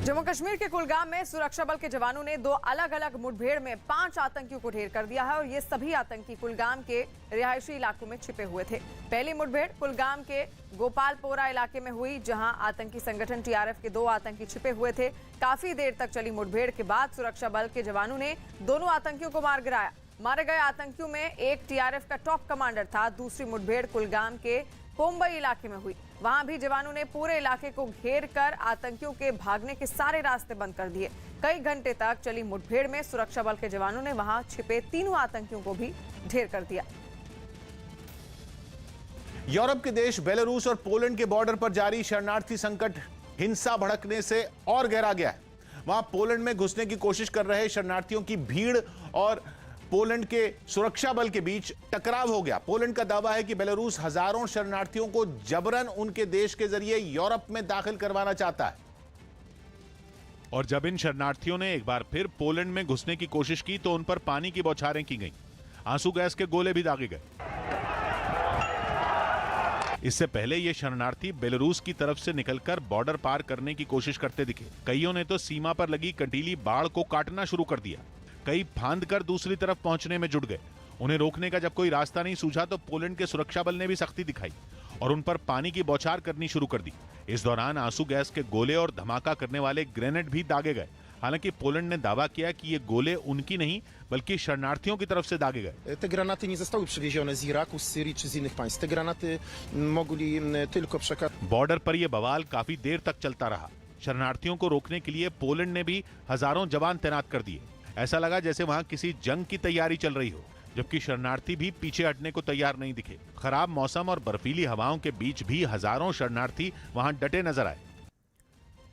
जम्मू कश्मीर के कुलगाम में सुरक्षा बल के जवानों ने 2 अलग अलग मुठभेड़ में 5 आतंकियों को ढेर कर दिया है और ये सभी आतंकी कुलगाम के रिहायशी इलाकों में छिपे हुए थे। पहली मुठभेड़ कुलगाम के गोपालपोरा इलाके में हुई, जहां आतंकी संगठन टीआरएफ के 2 आतंकी छिपे हुए थे। काफी देर तक चली मुठभेड़ के बाद सुरक्षा बल के जवानों ने दोनों आतंकियों को मार गिराया। मारे गए आतंकियों में एक टीआरएफ का टॉप कमांडर था। दूसरी मुठभेड़ कुलगाम के कोम्बई इलाके में हुई। वहां भी जवानों ने पूरे इलाके को घेर कर आतंकियों के भागने के सारे रास्ते बंद कर दिए। कई घंटे तक चली मुठभेड़ में सुरक्षा बल के जवानों ने वहां छिपे 3 आतंकियों को भी ढेर कर दिया। यूरोप के देश बेलारूस और पोलैंड के बॉर्डर पर जारी शरणार्थी संकट हिंसा भड़कने से और गहरा गया है। वहां पोलैंड में घुसने की कोशिश कर रहे शरणार्थियों की भीड़ और पोलैंड के सुरक्षा बल के बीच टकराव हो गया। पोलैंड का दावा है कि बेलारूस हजारों शरणार्थियों को जबरन उनके देश के जरिए यूरोप में दाखिल करवाना चाहता है। और जब इन शरणार्थियों ने एक बार फिर पोलैंड में घुसने की कोशिश की तो उन पर पानी की बौछारें की गईं। आंसू गैस के गोले भी दागे गए। इससे पहले ये शरणार्थी बेलारूस की तरफ से निकलकर बॉर्डर पार करने की कोशिश करते दिखे। कईयों ने तो सीमा पर लगी कंटीली बाड़ को काटना शुरू कर दिया। कई फांद कर दूसरी तरफ पहुंचने में जुट गए। उन्हें रोकने का जब कोई रास्ता नहीं सूझा तो पोलैंड के सुरक्षा बल ने भी सख्ती दिखाई और उन पर पानी की बौछार करनी शुरू कर दी। इस दौरान आंसू गैस के गोले और धमाका करने वाले ग्रेनेड भी दागे गए। हालांकि पोलैंड ने दावा किया कि ये गोले उनकी नहीं बल्कि शरणार्थियों की तरफ से दागे गए। Te granaty nie zostały przywiezione z Iraku, z Syrii czy z innych państw. Te granaty mogli tylko przekazać. Border पर यह बवाल काफी देर तक चलता रहा। शरणार्थियों को रोकने के लिए पोलैंड ने भी हजारों जवान तैनात कर दिए। ऐसा लगा जैसे वहां किसी जंग की तैयारी चल रही हो, जबकि शरणार्थी भी पीछे हटने को तैयार नहीं दिखे। खराब मौसम और बर्फीली हवाओं के बीच भी हजारों शरणार्थी वहां डटे नजर आए।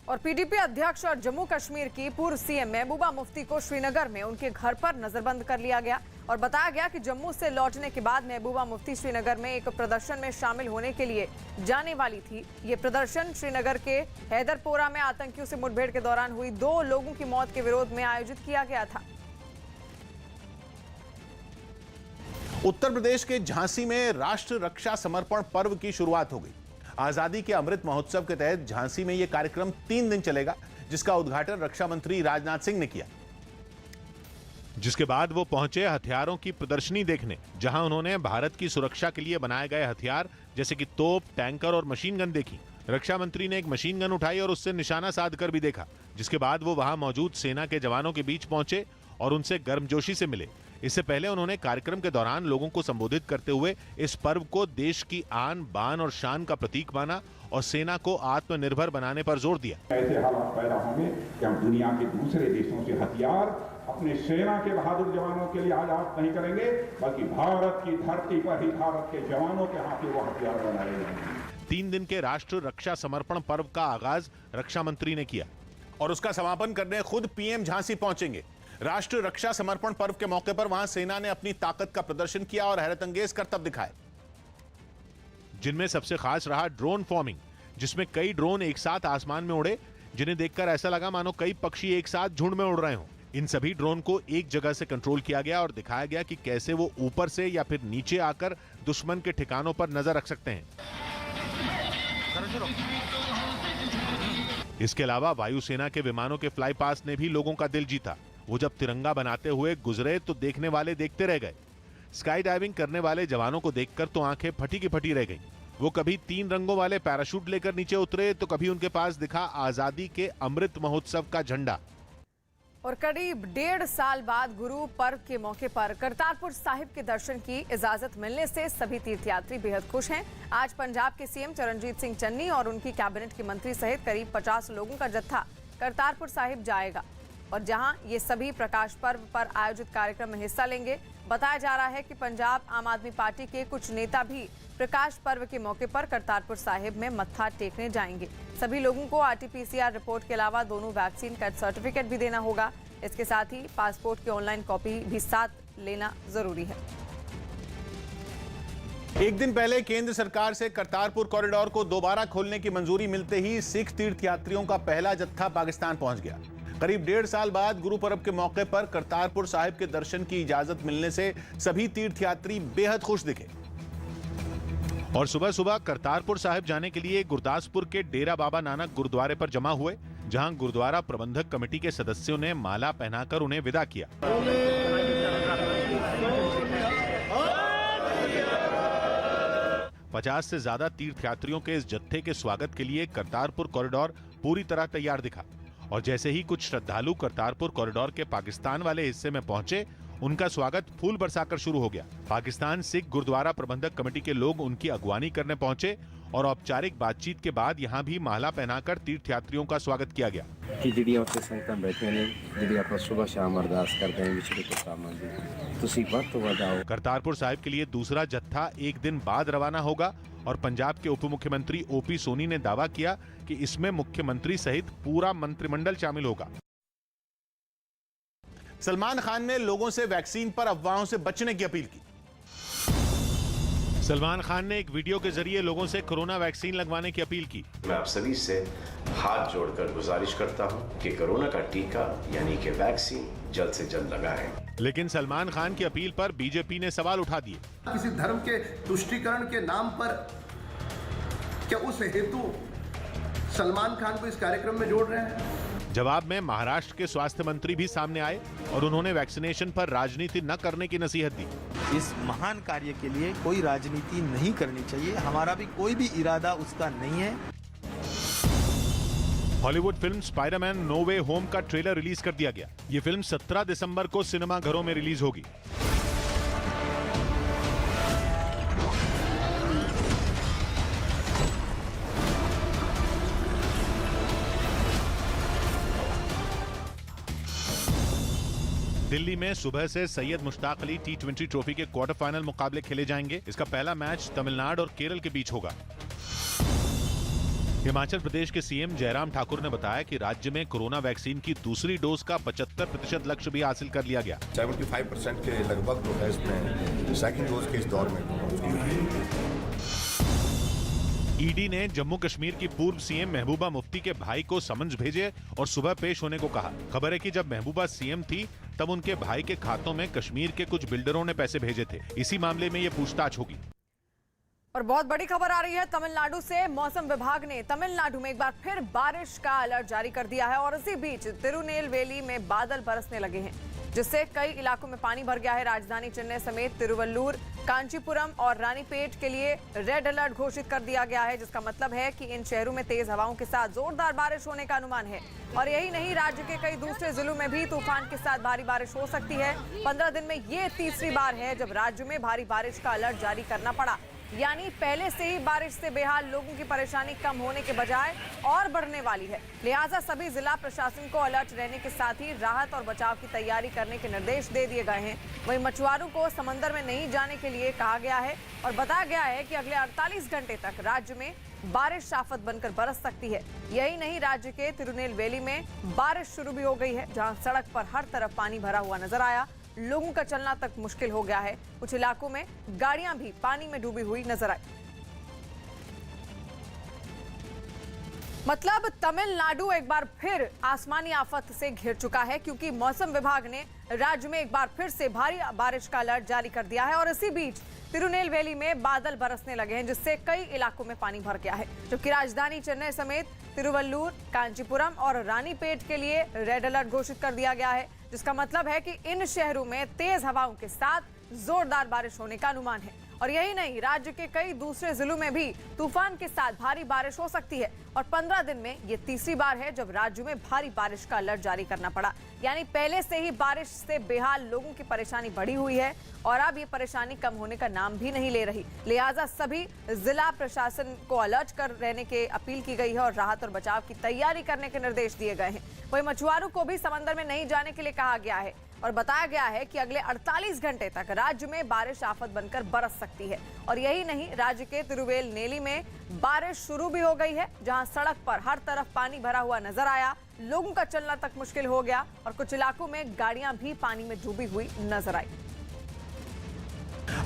और पीडीपी अध्यक्ष और जम्मू कश्मीर की पूर्व सीएम महबूबा मुफ्ती को श्रीनगर में उनके घर पर नजरबंद कर लिया गया और बताया गया कि जम्मू से लौटने के बाद महबूबा मुफ्ती श्रीनगर में एक प्रदर्शन में शामिल होने के लिए जाने वाली थी। ये प्रदर्शन श्रीनगर के हैदरपोरा में आतंकियों से मुठभेड़ के दौरान हुई 2 लोगों की मौत के विरोध में आयोजित किया गया था। उत्तर प्रदेश के झांसी में राष्ट्र रक्षा समर्पण पर्व की शुरुआत हो गई। आजादी के अमृत महोत्सव के तहत झांसी में यह कार्यक्रम 3 दिन चलेगा, जिसका उद्घाटन रक्षा मंत्री राजनाथ सिंह ने किया। जिसके बाद वो पहुंचे हथियारों की प्रदर्शनी देखने, जहां उन्होंने भारत की सुरक्षा के लिए बनाए गए हथियार जैसे कि तोप, टैंकर और मशीन गन देखी। रक्षा मंत्री ने एक मशीन गन उठाई और उससे निशाना साधकर भी देखा। जिसके बाद वो वहां मौजूद सेना के जवानों के बीच पहुंचे और उनसे गर्मजोशी से मिले। इससे पहले उन्होंने कार्यक्रम के दौरान लोगों को संबोधित करते हुए इस पर्व को देश की आन, बान और शान का प्रतीक माना और सेना को आत्मनिर्भर बनाने पर जोर दिया। ऐसे हालात पैदा होंगे कि हम दुनिया के दूसरे देशों से हथियार अपने सेना के बहादुर जवानों के लिए आयात नहीं करेंगे, बल्कि भारत की धरती पर ही भारत के जवानों के हाथ वो हथियार बनाए जाएंगे। 3 दिन के राष्ट्र रक्षा समर्पण पर्व का आगाज रक्षा मंत्री ने किया और उसका समापन करने खुद पीएम झांसी पहुंचेंगे। राष्ट्र रक्षा समर्पण पर्व के मौके पर वहां सेना ने अपनी ताकत का प्रदर्शन किया और हैरतअंगेज करतब दिखाए, जिनमें सबसे खास रहा ड्रोन फॉर्मिंग, जिसमें कई ड्रोन एक साथ आसमान में उड़े, जिन्हें देखकर ऐसा लगा मानो कई पक्षी एक साथ झुंड में उड़ रहे हों। इन सभी ड्रोन को एक जगह से कंट्रोल किया गया और दिखाया गया कि कैसे वो ऊपर से या फिर नीचे आकर दुश्मन के ठिकानों पर नजर रख सकते हैं। इसके अलावा वायुसेना के विमानों के फ्लाई पास ने भी लोगों का दिल जीता। वो जब तिरंगा बनाते हुए गुजरे तो देखने वाले देखते रह गए। स्काई डाइविंग करने वाले जवानों को देखकर तो आंखें फटी की फटी रह गईं। वो कभी 3 रंगों वाले पैराशूट लेकर नीचे उतरे तो कभी उनके पास दिखा आजादी के अमृत महोत्सव का झंडा। और करीब 1.5 साल बाद गुरु पर्व के मौके पर करतारपुर साहिब के दर्शन की इजाजत मिलने से सभी तीर्थयात्री बेहद खुश हैं। आज पंजाब के सीएम चरणजीत सिंह चन्नी और उनकी कैबिनेट के मंत्री सहित करीब 50 लोगों का जत्था करतारपुर साहिब जाएगा और जहां ये सभी प्रकाश पर्व पर आयोजित कार्यक्रम में हिस्सा लेंगे। बताया जा रहा है कि पंजाब आम आदमी पार्टी के कुछ नेता भी प्रकाश पर्व के मौके पर करतारपुर साहिब में मत्था टेकने जाएंगे। सभी लोगों को आरटीपीसीआर रिपोर्ट के अलावा दोनों वैक्सीन का सर्टिफिकेट भी देना होगा। इसके साथ ही पासपोर्ट की ऑनलाइन कॉपी भी साथ लेना जरूरी है। एक दिन पहले केंद्र सरकार से करतारपुर कॉरिडोर को दोबारा खोलने की मंजूरी मिलते ही सिख तीर्थयात्रियों का पहला जत्था पाकिस्तान पहुंच गया। करीब 1.5 साल बाद गुरु पर्व के मौके पर करतारपुर साहिब के दर्शन की इजाजत मिलने से सभी तीर्थयात्री बेहद खुश दिखे। और सुबह सुबह करतारपुर साहिब जाने के लिए गुरदासपुर के डेरा बाबा नानक गुरुद्वारे पर जमा हुए, जहां गुरुद्वारा प्रबंधक कमेटी के सदस्यों ने माला पहनाकर उन्हें विदा किया। 50 से ज्यादा तीर्थयात्रियों के इस जत्थे के स्वागत के लिए करतारपुर कॉरिडोर पूरी तरह तैयार दिखा और जैसे ही कुछ श्रद्धालु करतारपुर कॉरिडोर के पाकिस्तान वाले हिस्से में पहुंचे, उनका स्वागत फूल बरसाकर शुरू हो गया। पाकिस्तान सिख गुरुद्वारा प्रबंधक कमेटी के लोग उनकी अगवानी करने पहुंचे और औपचारिक बातचीत के बाद यहां भी माला पहनाकर तीर्थयात्रियों का स्वागत किया गया। कि ਜਿਹੜੀਆਂ ਉੱਥੇ ਸੰਗਤਾਂ ਬੈਠੀਆਂ ਨੇ, ਜਿਹੜੀ ਆਪਾਂ ਸੁਬਹ ਸ਼ਾਮ ਅਰਦਾਸ ਕਰਦੇ ਹਾਂ ਵਿਛੜੇ ਕੋ ਸਾਮਾਨ ਦੀ, ਤੁਸੀਂ ਵੱਧ ਤੋਂ ਵੱਧ आओ। करतारपुर साहिब के लिए दूसरा जत्था एक दिन बाद रवाना होगा और पंजाब के उप मुख्यमंत्री ओपी सोनी ने दावा किया कि इसमें मुख्यमंत्री सहित पूरा मंत्रिमंडल शामिल होगा। सलमान खान ने लोगों से वैक्सीन पर अफवाहों से बचने की अपील की। सलमान खान ने एक वीडियो के जरिए लोगों से कोरोना वैक्सीन लगवाने की अपील की। मैं आप सभी से हाथ जोड़कर गुजारिश करता हूं कि कोरोना का टीका यानी कि वैक्सीन जल्द से जल्द लगाएं। लेकिन सलमान खान की अपील पर बीजेपी ने सवाल उठा दिए। किसी धर्म के तुष्टीकरण के नाम पर क्या उस हेतु सलमान खान को इस कार्यक्रम में जोड़ रहे हैं? जवाब में महाराष्ट्र के स्वास्थ्य मंत्री भी सामने आए और उन्होंने वैक्सीनेशन पर राजनीति न करने की नसीहत दी। इस महान कार्य के लिए कोई राजनीति नहीं करनी चाहिए, हमारा भी कोई भी इरादा उसका नहीं है। हॉलीवुड फिल्म स्पाइडरमैन नो वे होम का ट्रेलर रिलीज कर दिया गया। ये फिल्म 17 दिसंबर को सिनेमाघरों में रिलीज होगी। दिल्ली में सुबह से सैयद मुश्ताक अली T20 ट्रॉफी के क्वार्टर फाइनल मुकाबले खेले जाएंगे। इसका पहला मैच तमिलनाडु और केरल के बीच होगा। हिमाचल प्रदेश के सीएम जयराम ठाकुर ने बताया कि राज्य में कोरोना वैक्सीन की दूसरी डोज का 75% लक्ष्य भी हासिल कर लिया गया। 75% के लगभग जो है इसमें सेकंड डोज के इस दौर में ईडी ने जम्मू कश्मीर की पूर्व सीएम महबूबा मुफ्ती के भाई को समन्स भेजे और सुबह पेश होने को कहा। खबर है कि जब महबूबा सीएम थी तब उनके भाई के खातों में कश्मीर के कुछ बिल्डरों ने पैसे भेजे थे। इसी मामले में ये पूछताछ होगी। और बहुत बड़ी खबर आ रही है तमिलनाडु से। मौसम विभाग ने तमिलनाडु में एक बार फिर बारिश का अलर्ट जारी कर दिया है और इसी बीच तिरुनेलवेली में बादल बरसने लगे हैं, जिससे कई इलाकों में पानी भर गया है। राजधानी चेन्नई समेत तिरुवल्लुर, कांचीपुरम और रानीपेट के लिए रेड अलर्ट घोषित कर दिया गया है, जिसका मतलब है कि इन शहरों में तेज हवाओं के साथ जोरदार बारिश होने का अनुमान है। और यही नहीं, राज्य के कई दूसरे जिलों में भी तूफान के साथ भारी बारिश हो सकती है। 15 दिन में ये तीसरी बार है जब राज्य में भारी बारिश का अलर्ट जारी करना पड़ा। यानी पहले से ही बारिश से बेहाल लोगों की परेशानी कम होने के बजाय और बढ़ने वाली है। लिहाजा सभी जिला प्रशासन को अलर्ट रहने के साथ ही राहत और बचाव की तैयारी करने के निर्देश दे दिए गए हैं। वहीं मछुआरों को समंदर में नहीं जाने के लिए कहा गया है और बताया गया है कि अगले 48 घंटे तक राज्य में बारिश आफत बनकर बरस सकती है। यही नहीं, राज्य के तिरुनेलवेली में बारिश शुरू भी हो गई है, जहां सड़क पर हर तरफ पानी भरा हुआ नजर आया। लोगों का चलना तक मुश्किल हो गया है। कुछ इलाकों में गाड़ियां भी पानी में डूबी हुई नजर आई। मतलब तमिलनाडु एक बार फिर आसमानी आफत से घिर चुका है, क्योंकि मौसम विभाग ने राज्य में एक बार फिर से भारी बारिश का अलर्ट जारी कर दिया है और इसी बीच तिरुनेलवेली में बादल बरसने लगे हैं, जिससे कई इलाकों में पानी भर गया है। जबकि राजधानी चेन्नई समेत तिरुवल्लुर, कांचीपुरम और रानीपेट के लिए रेड अलर्ट घोषित कर दिया गया है, जिसका मतलब है कि इन शहरों में तेज हवाओं के साथ जोरदार बारिश होने का अनुमान है। और यही नहीं, राज्य के कई दूसरे जिलों में भी तूफान के साथ भारी बारिश हो सकती है और 15 दिन में ये तीसरी बार है जब राज्य में भारी बारिश का अलर्ट जारी करना पड़ा। यानी पहले से ही बारिश से बेहाल लोगों की परेशानी बढ़ी हुई है और अब ये परेशानी कम होने का नाम भी नहीं ले रही। लिहाजा सभी जिला प्रशासन को अलर्ट कर रहने की अपील की गई है और राहत और बचाव की तैयारी करने के निर्देश दिए गए हैं। वहीं मछुआरों को भी समंदर में नहीं जाने के लिए कहा गया है और बताया गया है कि अगले 48 घंटे तक राज्य में बारिश आफत बनकर बरस सकती है। और यही नहीं, राज्य के तिरुनेलवेली में बारिश शुरू भी हो गई है, जहां सड़क पर हर तरफ पानी भरा हुआ नजर आया। लोगों का चलना तक मुश्किल हो गया और कुछ इलाकों में गाड़ियां भी पानी में डूबी हुई नजर आई।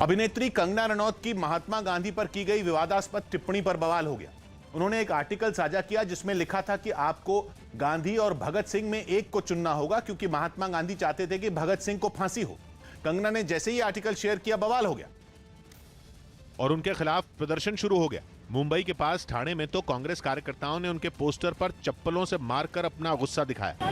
अभिनेत्री कंगना रनौत की महात्मा गांधी पर की गई विवादास्पद टिप्पणी पर बवाल हो गया। उन्होंने एक आर्टिकल साझा किया जिसमें लिखा था कि आपको गांधी और भगत सिंह में एक को चुनना होगा, क्योंकि महात्मा गांधी चाहते थे कि भगत सिंह को फांसी हो। कंगना ने जैसे ही आर्टिकल शेयर किया, बवाल हो गया और उनके खिलाफ प्रदर्शन शुरू हो गया। मुंबई के पास ठाणे में तो कांग्रेस कार्यकर्ताओं ने उनके पोस्टर पर चप्पलों से मारकर अपना गुस्सा दिखाया।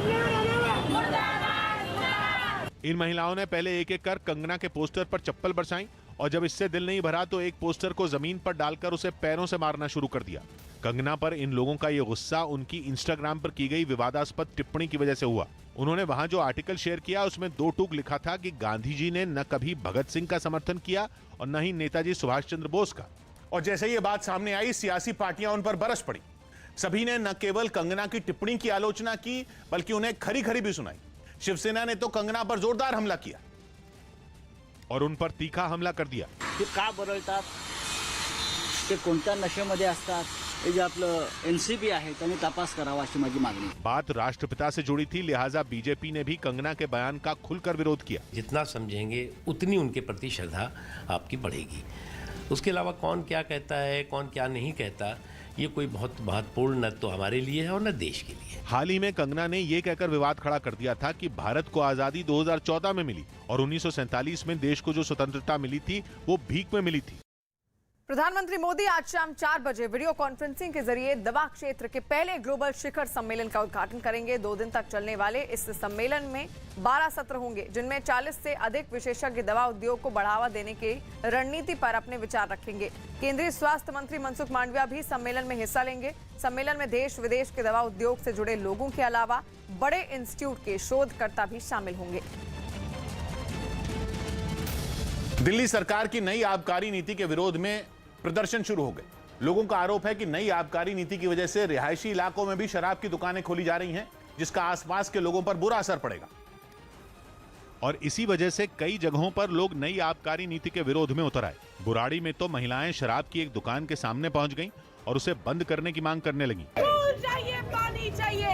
इन महिलाओं ने पहले एक एक कर कंगना के पोस्टर पर चप्पल बरसाई और जब इससे दिल नहीं भरा तो एक पोस्टर को जमीन पर डालकर उसे पैरों से मारना शुरू कर दिया। कंगना पर इन लोगों का ये गुस्सा उनकी इंस्टाग्राम पर की गई विवादास्पद टिप्पणी की वजह से हुआ। उन्होंने वहां जो आर्टिकल शेयर किया उसमें 2 टूक लिखा था कि गांधी जी ने न कभी भगत सिंह का समर्थन किया और न ही नेताजी सुभाष चंद्र बोस का। और जैसे ये बात सामने आई, सियासी पार्टियां उन पर बरस पड़ी। सभी ने न केवल कंगना की टिप्पणी की आलोचना की बल्कि उन्हें खरी खरी भी सुनाई। शिवसेना ने तो कंगना पर जोरदार हमला किया और उन पर तीखा हमला कर दिया। ते का बरळतात, ते कोणत्या नशेमध्ये असतात, हे जे आपलं एनसीबी आहे त्यांनी तपास करावा अशी माझी मागणी। बात राष्ट्रपिता से जुड़ी थी, लिहाजा बीजेपी ने भी कंगना के बयान का खुलकर विरोध किया। जितना समझेंगे उतनी उनके प्रति श्रद्धा आपकी बढ़ेगी। उसके अलावा कौन क्या कहता है, कौन क्या नहीं कहता, ये कोई बहुत महत्वपूर्ण न तो हमारे लिए है और न देश के लिए। हाल ही में कंगना ने ये कहकर विवाद खड़ा कर दिया था कि भारत को आजादी 2014 में मिली और 1947 में देश को जो स्वतंत्रता मिली थी वो भीख में मिली थी। प्रधानमंत्री मोदी आज शाम 4 बजे वीडियो कॉन्फ्रेंसिंग के जरिए दवा क्षेत्र के पहले ग्लोबल शिखर सम्मेलन का उद्घाटन करेंगे। 2 दिन तक चलने वाले इस सम्मेलन में 12 सत्र होंगे, जिनमें 40 से अधिक विशेषज्ञ दवा उद्योग को बढ़ावा देने की रणनीति पर अपने विचार रखेंगे। केंद्रीय स्वास्थ्य मंत्री मनसुख मांडविया भी सम्मेलन में हिस्सा लेंगे। सम्मेलन में देश विदेश के दवा उद्योग से जुड़े लोगों के अलावा बड़े इंस्टीट्यूट के शोधकर्ता भी शामिल होंगे। दिल्ली सरकार की नई आबकारी नीति के विरोध में प्रदर्शन शुरू हो गए। लोगों का आरोप है कि नई आबकारी नीति की वजह से रिहायशी इलाकों में भी शराब की दुकानें खोली जा रही हैं, जिसका आसपास के लोगों पर बुरा असर पड़ेगा। और इसी वजह से कई जगहों पर लोग नई आबकारी नीति के विरोध में उतर आए। बुराड़ी में तो महिलाएं शराब की एक दुकान के सामने पहुंच गईं और उसे बंद करने की मांग करने लगीं। पानी चाहिए।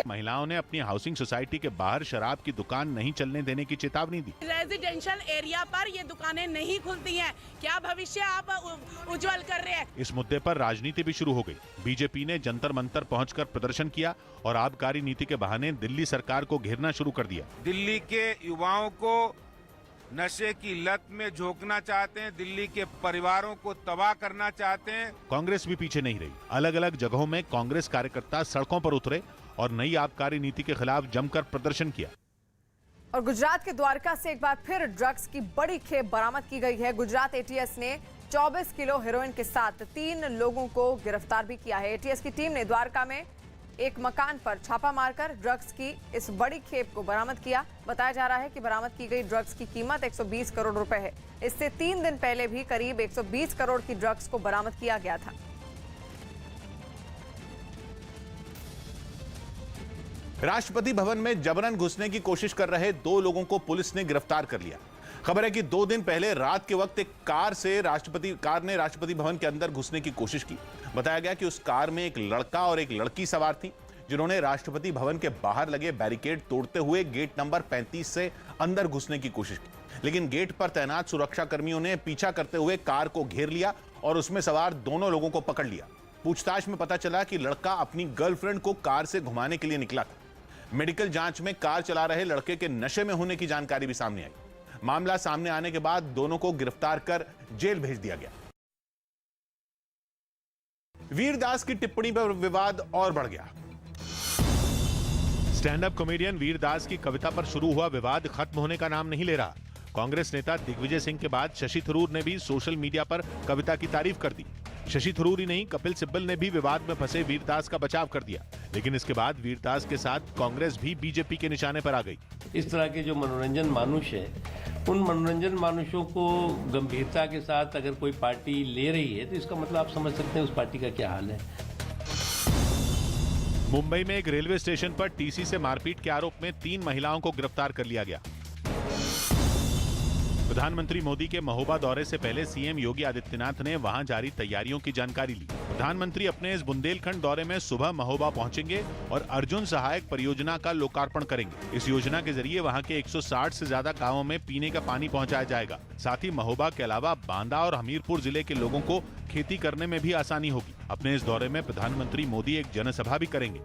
महिलाओं ने अपनी हाउसिंग सोसाइटी के बाहर शराब की दुकान नहीं चलने देने की चेतावनी दी। रेजिडेंशियल एरिया पर ये दुकानें नहीं खुलती हैं, क्या भविष्य आप उज्जवल कर रहे हैं? इस मुद्दे पर राजनीति भी शुरू हो गई। बीजेपी ने जंतर मंतर पहुंचकर प्रदर्शन किया और आबकारी नीति के बहाने दिल्ली सरकार को घेरना शुरू कर दिया। दिल्ली के युवाओं को नशे की लत में झोंकना चाहते हैं, दिल्ली के परिवारों को तबाह करना चाहते हैं। कांग्रेस भी पीछे नहीं रही। अलग अलग जगहों में कांग्रेस कार्यकर्ता सड़कों पर उतरे और नई आबकारी नीति के खिलाफ जमकर प्रदर्शन किया। और गुजरात के द्वारका से एक बार फिर ड्रग्स की बड़ी खेप बरामद की गई है। गुजरात एटीएस ने 24 किलो हेरोइन के साथ 3 लोगों को गिरफ्तार भी किया है। एटीएस की टीम ने द्वारका में एक मकान पर छापा मारकर ड्रग्स की इस बड़ी खेप को बरामद किया। बताया जा रहा है कि बरामद की गई ड्रग्स की कीमत 120 करोड़ रुपए है। इससे 3 दिन पहले भी करीब 120 करोड़ की ड्रग्स को बरामद किया गया था। राष्ट्रपति भवन में जबरन घुसने की कोशिश कर रहे 2 लोगों को पुलिस ने गिरफ्तार कर लिया। खबर है कि 2 दिन पहले रात के वक्त एक कार ने राष्ट्रपति भवन के अंदर घुसने की कोशिश की। बताया गया कि उस कार में एक लड़का और एक लड़की सवार थी, जिन्होंने राष्ट्रपति भवन के बाहर लगे बैरिकेड तोड़ते हुए गेट नंबर 35 से अंदर घुसने की कोशिश की, लेकिन गेट पर तैनात सुरक्षा कर्मियों ने पीछा करते हुए कार को घेर लिया और उसमें सवार दोनों लोगों को पकड़ लिया। पूछताछ में पता चला कि लड़का अपनी गर्लफ्रेंड को कार से घुमाने के लिए निकला था। मेडिकल जांच में कार चला रहे लड़के के नशे में होने की जानकारी भी सामने आई। मामला सामने आने के बाद दोनों को गिरफ्तार कर जेल भेज दिया गया। वीरदास की टिप्पणी पर विवाद और बढ़ गया। स्टैंड अप कॉमेडियन वीरदास की कविता पर शुरू हुआ विवाद खत्म होने का नाम नहीं ले रहा। कांग्रेस नेता दिग्विजय सिंह के बाद शशि थरूर ने भी सोशल मीडिया पर कविता की तारीफ कर दी। शशि थरूर ही नहीं, कपिल सिब्बल ने भी विवाद में फंसे वीरदास का बचाव कर दिया। लेकिन इसके बाद वीरदास के साथ कांग्रेस भी बीजेपी के निशाने पर आ गई। इस तरह के जो मनोरंजन मानुष है, उन मनोरंजन मानुषों को गंभीरता के साथ अगर कोई पार्टी ले रही है तो इसका मतलब आप समझ सकते हैं उस पार्टी का क्या हाल है। मुंबई में एक रेलवे स्टेशन पर टीसी से मारपीट के आरोप में 3 महिलाओं को गिरफ्तार कर लिया गया। प्रधानमंत्री मोदी के महोबा दौरे से पहले सीएम योगी आदित्यनाथ ने वहां जारी तैयारियों की जानकारी ली। प्रधानमंत्री अपने इस बुंदेलखंड दौरे में सुबह महोबा पहुंचेंगे और अर्जुन सहायक परियोजना का लोकार्पण करेंगे। इस योजना के जरिए वहां के 160 से ज्यादा गांवों में पीने का पानी पहुंचाया जाएगा। साथ ही महोबा के अलावा बांदा और हमीरपुर जिले के लोगों को खेती करने में भी आसानी होगी। अपने इस दौरे में प्रधानमंत्री मोदी एक जनसभा भी करेंगे।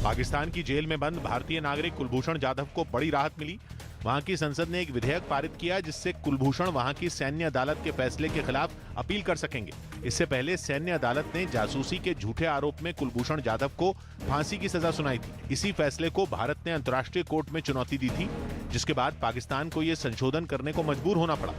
पाकिस्तान की जेल में बंद भारतीय नागरिक कुलभूषण जाधव को बड़ी राहत मिली। वहां की संसद ने एक विधेयक पारित किया जिससे कुलभूषण वहां की सैन्य अदालत के फैसले के खिलाफ अपील कर सकेंगे। इससे पहले सैन्य अदालत ने जासूसी के झूठे आरोप में कुलभूषण जाधव को फांसी की सजा सुनाई थी। इसी फैसले को भारत ने अंतर्राष्ट्रीय कोर्ट में चुनौती दी थी, जिसके बाद पाकिस्तान को यह संशोधन करने को मजबूर होना पड़ा।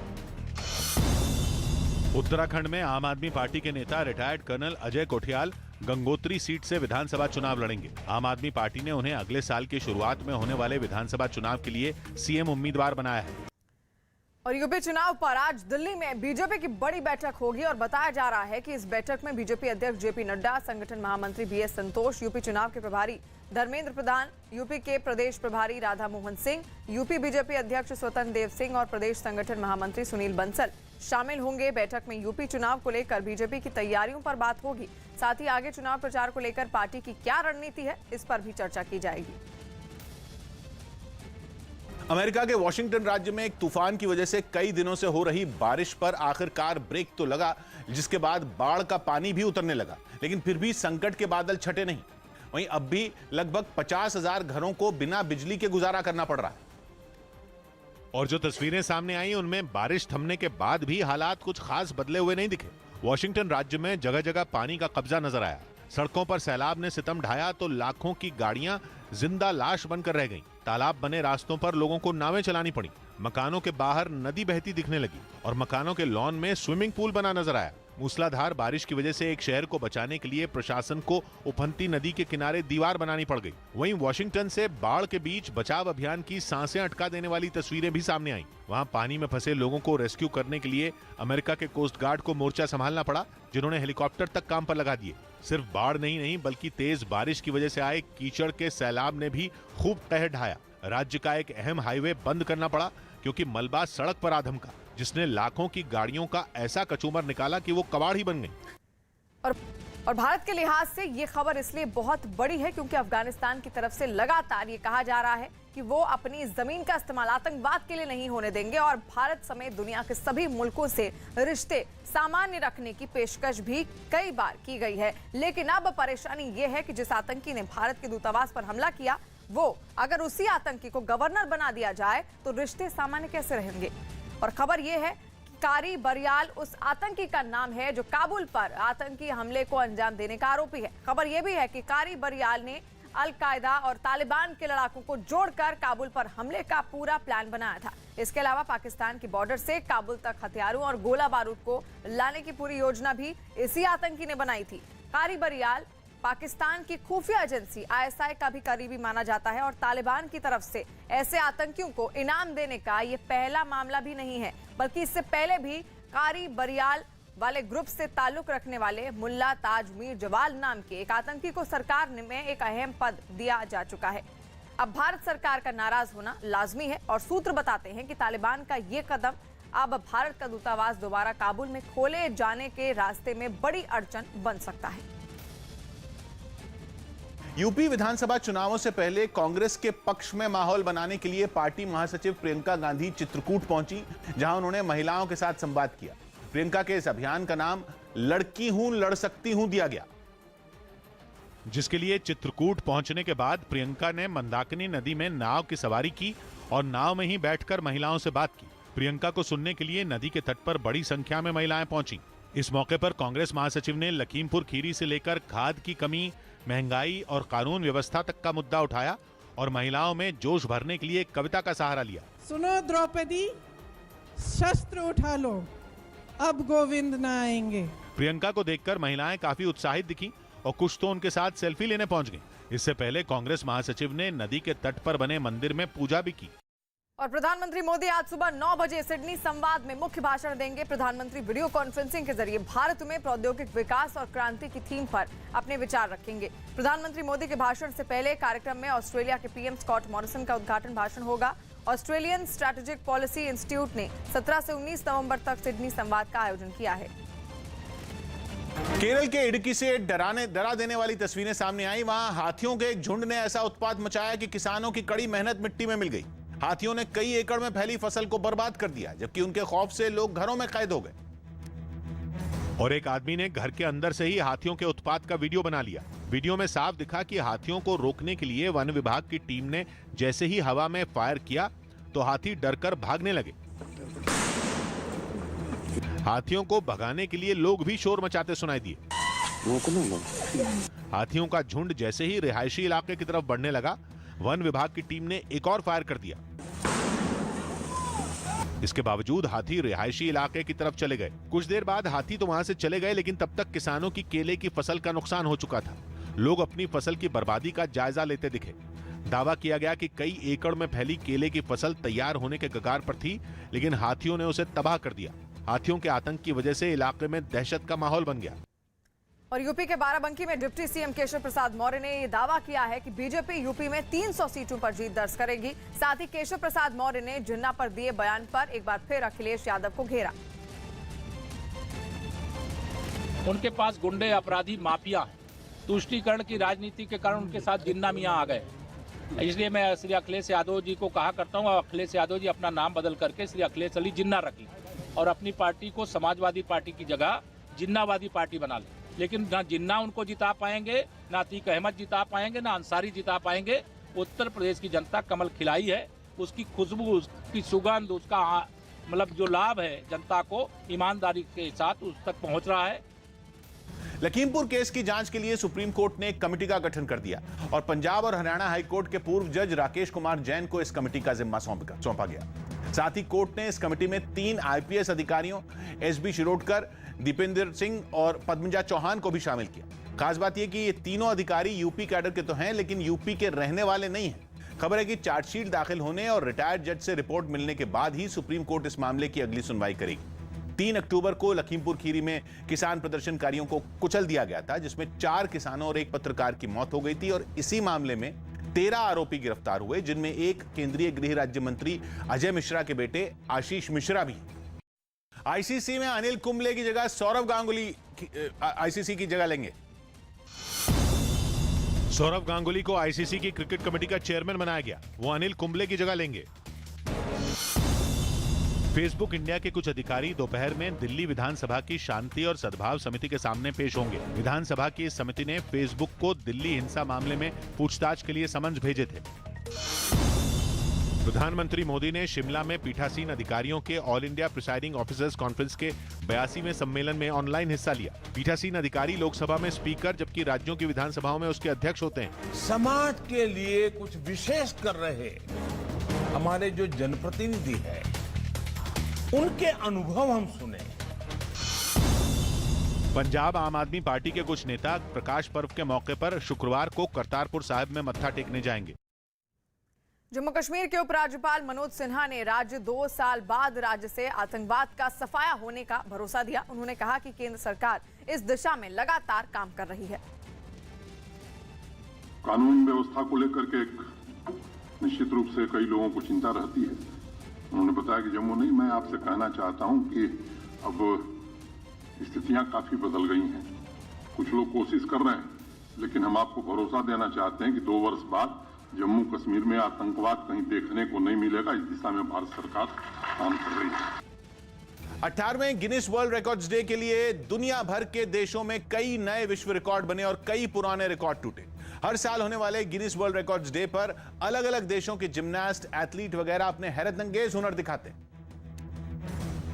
उत्तराखंड में आम आदमी पार्टी के नेता retired colonel Ajay Kothiyal Gangotri seat से विधानसभा चुनाव लड़ेंगे। आम आदमी पार्टी ने उन्हें अगले साल की शुरुआत में होने वाले विधानसभा चुनाव के लिए सीएम उम्मीदवार बनाया है। और यूपी चुनाव पर आज दिल्ली में बीजेपी की बड़ी बैठक होगी और बताया जा रहा है कि इस बैठक में बीजेपी अध्यक्ष जेपी नड्डा, संगठन महामंत्री बीएस संतोष, यूपी चुनाव के प्रभारी धर्मेंद्र प्रधान, यूपी के प्रदेश प्रभारी राधा मोहन सिंह, यूपी बीजेपी अध्यक्ष स्वतंत्र देव सिंह और प्रदेश संगठन महामंत्री सुनील बंसल शामिल होंगे। बैठक में यूपी चुनाव को लेकर बीजेपी की तैयारियों पर बात होगी। साथ ही आगे चुनाव प्रचार को लेकर पार्टी की क्या रणनीति है, इस पर भी चर्चा की जाएगी। अमेरिका के वॉशिंगटन राज्य में एक तूफान की वजह से कई दिनों से हो रही बारिश पर आखिरकार ब्रेक तो लगा, जिसके बाद बाढ़ का पानी भी उतरने लगा, लेकिन फिर भी संकट के बादल छटे नहीं। वहीं अब भी लगभग 50,000 घरों को बिना बिजली के गुजारा करना पड़ रहा है। और जो तस्वीरें सामने आई उनमें बारिश थमने के बाद भी हालात कुछ खास बदले हुए नहीं दिखे। वॉशिंगटन राज्य में जगह जगह पानी का कब्जा नजर आया। सड़कों पर सैलाब ने सितम ढाया तो लाखों की गाड़ियां जिंदा लाश बनकर रह गईं। तालाब बने रास्तों पर लोगों को नावें चलानी पड़ी। मकानों के बाहर नदी बहती दिखने लगी और मकानों के लॉन में स्विमिंग पूल बना नजर आया। मूसलाधार बारिश की वजह से एक शहर को बचाने के लिए प्रशासन को उफनती नदी के किनारे दीवार बनानी पड़ गई। वहीं वॉशिंगटन से बाढ़ के बीच बचाव अभियान की सांसें अटका देने वाली तस्वीरें भी सामने आईं। वहां पानी में फंसे लोगों को रेस्क्यू करने के लिए अमेरिका के कोस्ट गार्ड को मोर्चा संभालना पड़ा, जिन्होंने हेलीकॉप्टर तक काम पर लगा दिए। सिर्फ बाढ़ नहीं बल्कि तेज बारिश की वजह से आए कीचड़ के सैलाब ने भी खूब कहर ढाया। राज्य का एक अहम हाईवे बंद करना पड़ा क्योंकि मलबा सड़क पर आ धमका, जिसने लाखों की गाड़ियों का ऐसा कचूमर निकाला कि वो कबाड़ ही बन गई। और भारत के लिहाज से ये खबर इसलिए बहुत बड़ी है क्योंकि अफगानिस्तान की तरफ से लगातार ये कहा जा रहा है कि वो अपनी जमीन का इस्तेमाल आतंकवाद के लिए नहीं होने देंगे और भारत समेत दुनिया के सभी मुल्कों से रिश्ते सामान्य रखने की पेशकश भी कई बार की गई है। लेकिन अब परेशानी ये है कि जिस आतंकी ने भारत के दूतावास पर हमला किया, वो अगर उसी आतंकी को गवर्नर बना दिया जाए तो रिश्ते सामान्य कैसे रहेंगे। और खबर यह है कि कारी बरियाल उस आतंकी का नाम है जो काबुल पर आतंकी हमले को अंजाम देने का आरोपी है। खबर यह भी है कि कारी बरियाल ने अल-कायदा और तालिबान के लड़ाकों को जोड़कर काबुल पर हमले का पूरा प्लान बनाया था। इसके अलावा पाकिस्तान की बॉर्डर से काबुल तक हथियारों और गोला बारूद को लाने की पूरी योजना भी इसी आतंकी ने बनाई थी। कारी बरियाल पाकिस्तान की खुफिया एजेंसी ISI का भी करीबी माना जाता है और तालिबान की तरफ से ऐसे आतंकियों को इनाम देने का ये पहला मामला भी नहीं है, बल्कि इससे पहले भी कारी बरियाल वाले ग्रुप से ताल्लुक रखने वाले मुल्ला ताज मीर जवाल नाम के एक आतंकी को सरकार में एक अहम पद दिया जा चुका है। अब भारत सरकार का नाराज होना लाजमी है और सूत्र बताते हैं कि तालिबान का ये कदम अब भारत का दूतावास दोबारा काबुल में खोले जाने के रास्ते में बड़ी अड़चन बन सकता है। यूपी विधानसभा चुनावों से पहले कांग्रेस के पक्ष में माहौल बनाने के लिए पार्टी महासचिव प्रियंका गांधी चित्रकूट पहुंची, जहां उन्होंने महिलाओं के साथ संवाद किया। प्रियंका के इस अभियान का नाम लड़की हूं लड़ सकती हूं दिया गया, जिसके लिए चित्रकूट पहुंचने के बाद प्रियंका ने मंदाकिनी नदी में नाव की सवारी की और नाव में ही बैठकर महिलाओं से बात की। प्रियंका को सुनने के लिए नदी के तट पर बड़ी संख्या में महिलाएं पहुंची। इस मौके पर कांग्रेस महासचिव ने लखीमपुर खीरी से लेकर खाद की कमी, महंगाई और कानून व्यवस्था तक का मुद्दा उठाया और महिलाओं में जोश भरने के लिए एक कविता का सहारा लिया। सुनो द्रौपदी, शस्त्र उठा लो, अब गोविंद न आएंगे। प्रियंका को देखकर महिलाएं काफी उत्साहित दिखी और कुछ तो उनके साथ सेल्फी लेने पहुंच गईं। इससे पहले कांग्रेस महासचिव ने नदी के तट पर बने मंदिर में पूजा भी की। और प्रधानमंत्री मोदी आज सुबह 9 बजे सिडनी संवाद में मुख्य भाषण देंगे। प्रधानमंत्री वीडियो कॉन्फ्रेंसिंग के जरिए भारत में प्रौद्योगिक विकास और क्रांति की थीम पर अपने विचार रखेंगे। प्रधानमंत्री मोदी के भाषण से पहले कार्यक्रम में ऑस्ट्रेलिया के पीएम स्कॉट मॉरिसन का उद्घाटन भाषण होगा। ऑस्ट्रेलियन स्ट्रैटेजिक पॉलिसी इंस्टीट्यूट ने 17 से 19 नवंबर तक सिडनी संवाद का आयोजन किया है। केरल के इडुक्की से डरा देने वाली तस्वीरें सामने आई। वहां हाथियों के एक झुंड ने ऐसा उत्पात मचाया कि किसानों की कड़ी मेहनत मिट्टी में मिल गई। हाथियों ने कई एकड़ में फैली फसल को बर्बाद कर दिया, जबकि उनके खौफ से लोग घरों में कैद हो गए। और एक आदमी ने घर के अंदर से ही हाथियों के उत्पात का वीडियो बना लिया। वीडियो में साफ दिखा कि हाथियों को रोकने के लिए वन विभाग की टीम ने जैसे ही हवा में फायर किया तो हाथी डरकर भागने लगे। हाथियों को भगाने के लिए लोग भी शोर मचाते सुनाई दिए। हाथियों का झुंड जैसे ही रिहायशी इलाके की तरफ बढ़ने लगा, वन विभाग की टीम ने एक और फायर कर दिया। इसके बावजूद हाथी रिहायशी इलाके की तरफ चले गए। कुछ देर बाद हाथी तो वहां से चले गए, लेकिन तब तक किसानों की केले की फसल का नुकसान हो चुका था। लोग अपनी फसल की बर्बादी का जायजा लेते दिखे। दावा किया गया कि कई एकड़ में फैली केले की फसल तैयार होने के कगार पर थी, लेकिन हाथियों ने उसे तबाह कर दिया। हाथियों के आतंक की वजह से इलाके में दहशत का माहौल बन गया। और यूपी के बाराबंकी में डिप्टी सीएम केशव प्रसाद मौर्य ने यह दावा किया है कि बीजेपी यूपी में 300 सीटों पर जीत दर्ज करेगी। साथ ही केशव प्रसाद मौर्य ने जिन्ना पर दिए बयान पर एक बार फिर अखिलेश यादव को घेरा। उनके पास गुंडे, अपराधी, माफिया हैं। तुष्टीकरण की राजनीति के कारण उनके साथ जिन्ना मियां आ गए। इसलिए मैं श्री अखिलेश यादव जी को कहा करता हूँ, अखिलेश यादव जी अपना नाम बदल करके श्री अखिलेश अली जिन्ना रखें और अपनी पार्टी को समाजवादी पार्टी की जगह जिन्नावादी पार्टी बना लें। लेकिन ना जिन्ना उनको जिता पाएंगे, ना अतीक अहमद जिता पाएंगे, ना अंसारी जिता पाएंगे। उत्तर प्रदेश की जनता कमल खिलाई है, उसकी खुशबू, उसकी सुगंध, उसका मतलब जो लाभ है जनता को ईमानदारी के साथ उस तक पहुंच रहा है। लखीमपुर केस की जांच के लिए सुप्रीम कोर्ट ने एक कमेटी का गठन कर दिया और पंजाब और हरियाणा हाई कोर्ट के पूर्व जज राकेश कुमार जैन को इस कमेटी का जिम्मा सौंपा गया। साथ ही कोर्ट ने इस कमेटी में 3 आईपीएस अधिकारियों एसबी शिरोडकर, दीपेंद्र सिंह और पद्मजा चौहान को भी शामिल किया। खास बात यह कि ये तीनों अधिकारी यूपी कैडर के तो हैं, लेकिन यूपी के रहने वाले नहीं हैं। खबर है कि चार्जशीट दाखिल होने और रिटायर्ड जज से रिपोर्ट मिलने के बाद ही सुप्रीम कोर्ट इस मामले की अगली सुनवाई करेगी। 3 अक्टूबर को लखीमपुर खीरी में किसान प्रदर्शनकारियों को कुचल दिया गया था, जिसमें 4 किसानों और 1 पत्रकार की मौत हो गई थी और इसी मामले में 13 आरोपी गिरफ्तार हुए, जिनमें एक केंद्रीय गृह राज्य मंत्री अजय मिश्रा के बेटे आशीष मिश्रा भी। आईसीसी में अनिल कुंबले की जगह सौरव गांगुली आईसीसी की जगह लेंगे। सौरव गांगुली को आईसीसी की क्रिकेट कमेटी का चेयरमैन बनाया गया। वो अनिल कुंबले की जगह लेंगे। फेसबुक इंडिया के कुछ अधिकारी दोपहर में दिल्ली विधानसभा की शांति और सद्भाव समिति के सामने पेश होंगे। विधानसभा की इस समिति ने फेसबुक को दिल्ली हिंसा मामले में पूछताछ के लिए समन्स भेजे थे। प्रधानमंत्री मोदी ने शिमला में पीठासीन अधिकारियों के all India presiding officers conference के 82वें सम्मेलन में ऑनलाइन हिस्सा लिया। पीठासीन अधिकारी लोकसभा में स्पीकर, जबकि राज्यों की विधानसभाओं में उसके अध्यक्ष होते हैं। समाज के लिए कुछ विशेष कर रहे हमारे जो जनप्रतिनिधि है, उनके अनुभव हम सुने। पंजाब आम आदमी पार्टी के कुछ नेता प्रकाश पर्व के मौके पर शुक्रवार को करतारपुर साहिब में मत्था टेकने जाएंगे। जम्मू कश्मीर के उपराज्यपाल मनोज सिन्हा ने राज्य 2 साल बाद राज्य से आतंकवाद का सफाया होने का भरोसा दिया। उन्होंने कहा कि केंद्र सरकार इस दिशा में लगातार काम कर रही है। कानून व्यवस्था को लेकर के निश्चित रूप से कई लोगों को चिंता रहती है। उन्होंने बताया कि जम्मू नहीं, मैं आपसे कहना चाहता हूं कि अब स्थितियां काफी बदल गई हैं। कुछ लोग कोशिश कर रहे हैं, लेकिन हम आपको भरोसा देना चाहते हैं कि 2 वर्ष बाद जम्मू कश्मीर में आतंकवाद कहीं देखने को नहीं मिलेगा। इस दिशा में भारत सरकार काम कर रही है। 18वें गिनीज वर्ल्ड रिकॉर्ड्स डे के लिए दुनिया भर के देशों में कई नए विश्व रिकॉर्ड बने और कई पुराने रिकॉर्ड टूटे। हर साल होने वाले गिनीज वर्ल्ड रिकॉर्ड्स डे पर अलग अलग देशों के जिम्नास्ट, एथलीट वगैरह अपने हैरतअंगेज हुनर दिखाते हैं।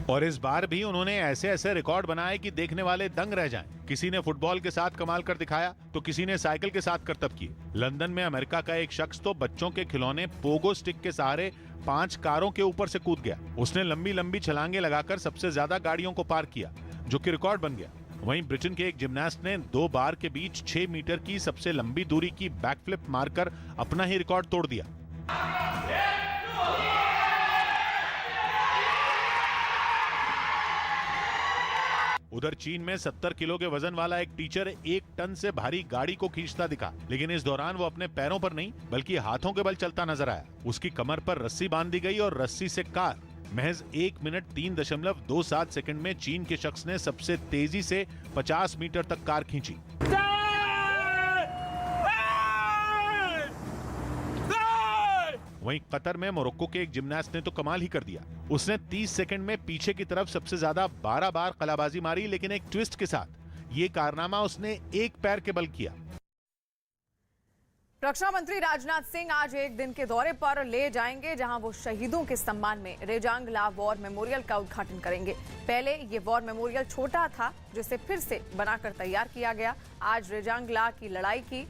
और इस बार भी उन्होंने ऐसे ऐसे रिकॉर्ड बनाए कि देखने वाले दंग रह जाएं। किसी ने फुटबॉल के साथ कमाल कर दिखाया तो किसी ने साइकिल के साथ करतब किए। लंदन में अमेरिका का एक शख्स तो बच्चों के खिलौने पोगो स्टिक के सहारे 5 कारों के ऊपर से कूद गया। उसने लंबी लंबी छलांगे लगाकर सबसे ज्यादा गाड़ियों को पार किया, जो कि रिकॉर्ड बन गया। वहीं ब्रिटेन के एक जिम्नास्ट ने 2 बार के बीच 6 मीटर की सबसे लंबी दूरी की बैकफ्लिप मारकर अपना ही रिकॉर्ड तोड़ दिया। उधर चीन में 70 किलो के वजन वाला एक टीचर 1 टन से भारी गाड़ी को खींचता दिखा, लेकिन इस दौरान वो अपने पैरों पर नहीं बल्कि हाथों के बल चलता नजर आया। उसकी कमर पर रस्सी बांध दी गई और रस्सी से कार महज 1 मिनट 3.27 सेकंड में चीन के शख्स ने सबसे तेजी से 50 मीटर तक कार खींची। वहीं कतर में मोरक्को के एक जिम्नास्ट ने तो कमाल ही कर दिया। उसने 30 सेकंड में पीछे की तरफ सबसे ज्यादा 12 बार कलाबाजी मारी, लेकिन एक ट्विस्ट के साथ। ये कारनामा उसने एक पैर के बल किया। रक्षा मंत्री राजनाथ सिंह आज एक दिन के दौरे पर ले जाएंगे, जहां वो शहीदों के सम्मान में रेजांग ला वॉर मेमोरियल का उद्घाटन करेंगे। पहले ये वॉर मेमोरियल छोटा था, जिसे फिर से बनाकर तैयार किया गया। आज रेजांग ला की लड़ाई की